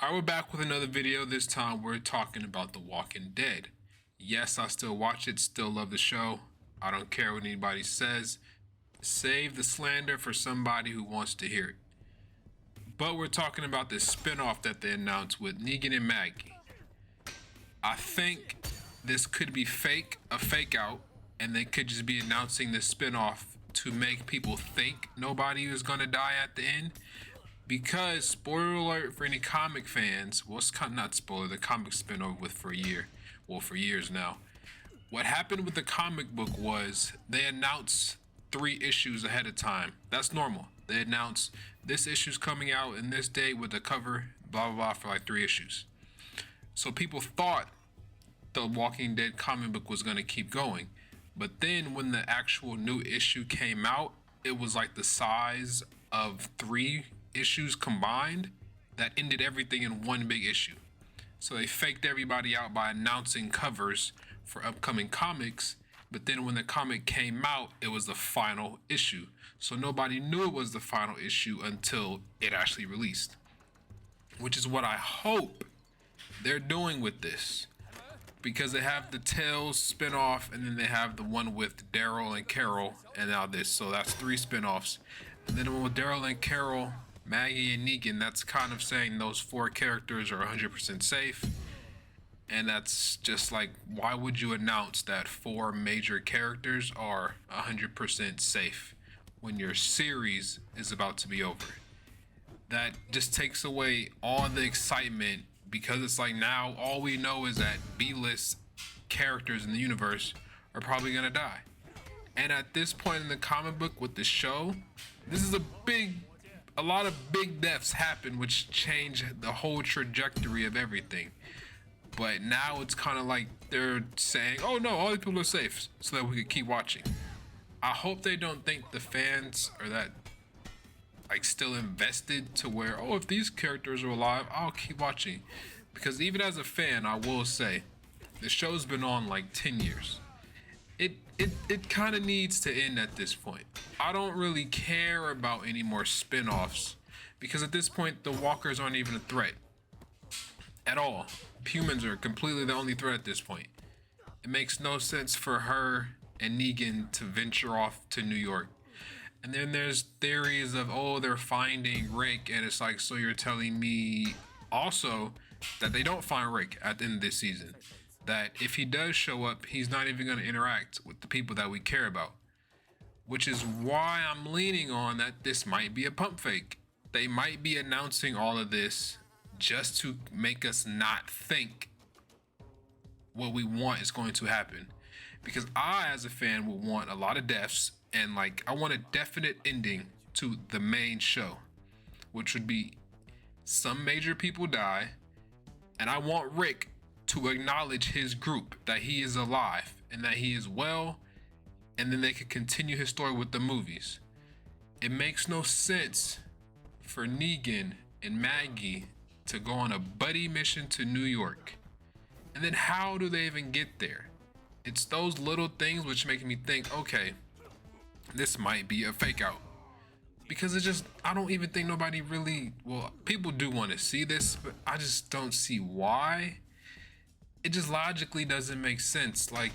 Alright, we're back with another video. This time we're talking about The Walking Dead. Yes, I still watch it, still love the show. I don't care what anybody says. Save the slander for somebody who wants to hear it. But we're talking about this spin-off that they announced with Negan and Maggie. I think this could be fake, a fake out, and they could just be announcing this spin-off to make people think nobody is gonna die at the end. Because, spoiler alert for any comic fans, well, it's not spoiler, the comic's been over with for a year. Well, for years now. What happened with the comic book was they announced 3 issues ahead of time. That's normal. They announced this issue's coming out in this date with the cover, blah, blah, blah, for like 3 issues. So people thought the Walking Dead comic book was going to keep going. But then when the actual new issue came out, it was like the size of 3 issues combined that ended everything in one big issue. So they faked everybody out by announcing covers for upcoming comics, but then when the comic came out, it was the final issue. So nobody knew it was the final issue until it actually released, which is what I hope they're doing with this, because they have the Tales spin-off, and then they have the one with Daryl and Carol, and now this. So that's 3 spin-offs. And then with Daryl and Carol, Maggie and Negan, that's kind of saying those 4 characters are 100% safe. And that's just like, why would you announce that 4 major characters are 100% safe when your series is about to be over? That just takes away all the excitement, because it's like now all we know is that B-list characters in the universe are probably gonna die. And at this point in the comic book with the show, this is a lot of big deaths happen, which change the whole trajectory of everything. But now it's kind of like they're saying, oh no, all these people are safe, so that we could keep watching. I hope they don't think the fans are that like still invested to where, oh, if these characters are alive, I'll keep watching. Because even as a fan, I will say, the show's been on like 10 years. It kind of needs to end at this point. I don't really care about any more spin-offs, because at this point the walkers aren't even a threat at all. Humans are completely the only threat at this point. It makes no sense for her and Negan to venture off to New York. And then there's theories of, oh, they're finding Rick, and it's like, so you're telling me also that they don't find Rick at the end of this season? That if he does show up, he's not even going to interact with the people that we care about. Which is why I'm leaning on that this might be a pump fake. They might be announcing all of this just to make us not think what we want is going to happen. Because I, as a fan, would want a lot of deaths, and like, I want a definite ending to the main show, which would be some major people die, and I want Rick to acknowledge his group, that he is alive and that he is well, and then they could continue his story with the movies. It makes no sense for Negan and Maggie to go on a buddy mission to New York. And then how do they even get there? It's those little things which make me think, okay, this might be a fake out. Because it's just, I don't even think nobody really, well, people do want to see this, but I just don't see why. It just logically doesn't make sense. Like,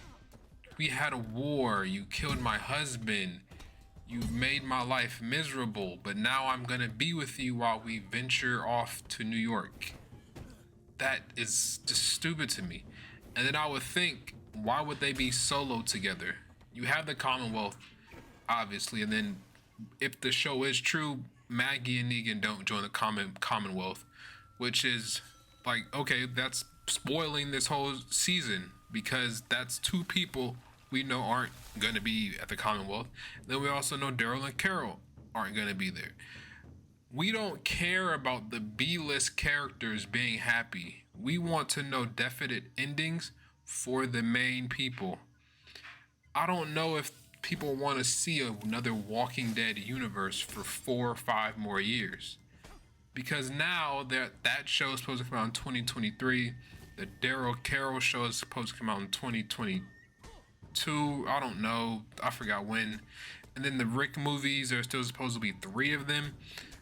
we had a war, you killed my husband, you've made my life miserable, but now I'm gonna be with you while we venture off to New York. That is just stupid to me. And then I would think, why would they be solo together? You have the Commonwealth, obviously, and then if the show is true, Maggie and Negan don't join the Commonwealth, which is like, okay, that's spoiling this whole season, because that's 2 people we know aren't gonna be at the Commonwealth. Then we also know Daryl and Carol aren't gonna be there. We don't care about the B-list characters being happy. We want to know definite endings for the main people. I don't know if people want to see another Walking Dead universe for 4 or 5 more years. Because now that show is supposed to come out in 2023. The Daryl Carol show is supposed to come out in 2022. I don't know. I forgot when. And then the Rick movies, there's still supposed to be 3 of them.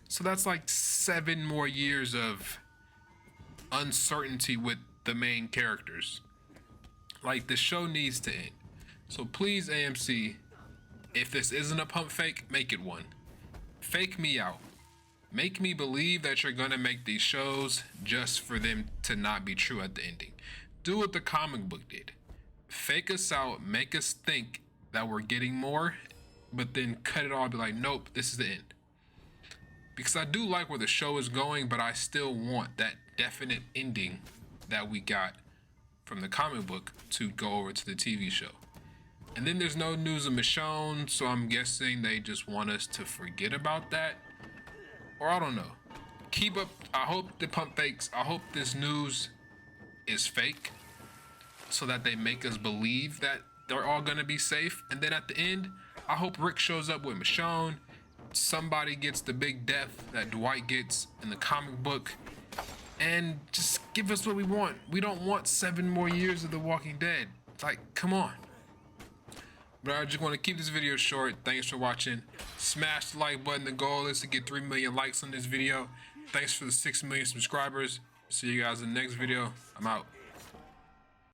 So that's like 7 more years of uncertainty with the main characters. Like, the show needs to end. So please, AMC, if this isn't a pump fake, make it one. Fake me out. Make me believe that you're gonna make these shows just for them to not be true at the ending. Do what the comic book did. Fake us out, make us think that we're getting more, but then cut it all, be like, nope, this is the end. Because I do like where the show is going, but I still want that definite ending that we got from the comic book to go over to the TV show. And then there's no news of Michonne, so I'm guessing they just want us to forget about that. Or I don't know. Keep up. I hope the pump fakes. I hope this news is fake so that they make us believe that they're all gonna be safe. And then at the end, I hope Rick shows up with Michonne. Somebody gets the big death that Dwight gets in the comic book. And just give us what we want. We don't want 7 more years of The Walking Dead. Like, come on. But I just want to keep this video short. Thanks for watching. Smash the like button. The goal is to get 3 million likes on this video. Thanks for the 6 million subscribers. See you guys in the next video. I'm out.